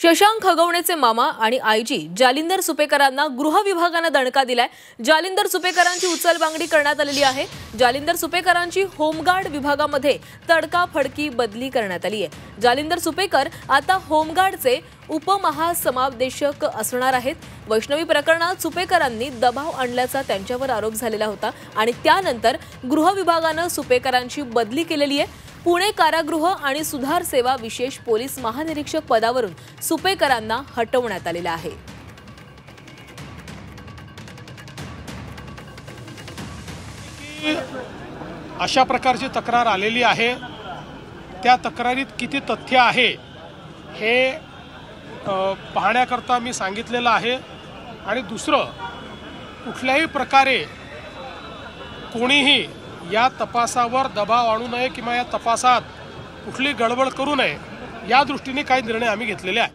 शशांक खगवणेचे मामा आणि आईजी जालिंदर सुपेकरांना गृह विभागाने दणका दिलाय। जालिंदर सुपेकरांची उचलबांगडी करण्यात आलेली आहे। जालिंदर सुपेकरांची होमगार्ड विभागामध्ये तडकाफडकी बदली करण्यात आली आहे। जालिंदर सुपेकर आता होमगार्डचे उपमहासमादेशक असणार आहेत। वैष्णवी प्रकरणात सुपेकरांनी दबाव आणल्याचा त्यांच्यावर आरोप झालेला होता आणि त्यानंतर गृह विभागाने सुपेकरांची बदली केलेली आहे। पुणे कारागृह आणि सुधार सेवा विशेष पोलीस महानिरीक्षक पदावरून सुपेकरांना हटवण्यात आलेले आहे। अशा प्रकारची तक्रार आलेली आहे, त्या तक्रारीत किती तथ्य आहे हे पाहण्याकरता मी सांगितलेलं आहे। आणि दुसरं, कुठल्याही प्रकारे कोणीही या तपासावर दबाव आणू नये किंवा या तपासात कुठली गडबड करू नये या दृष्टीने काही निर्णय आम्ही घेतलेले आहेत।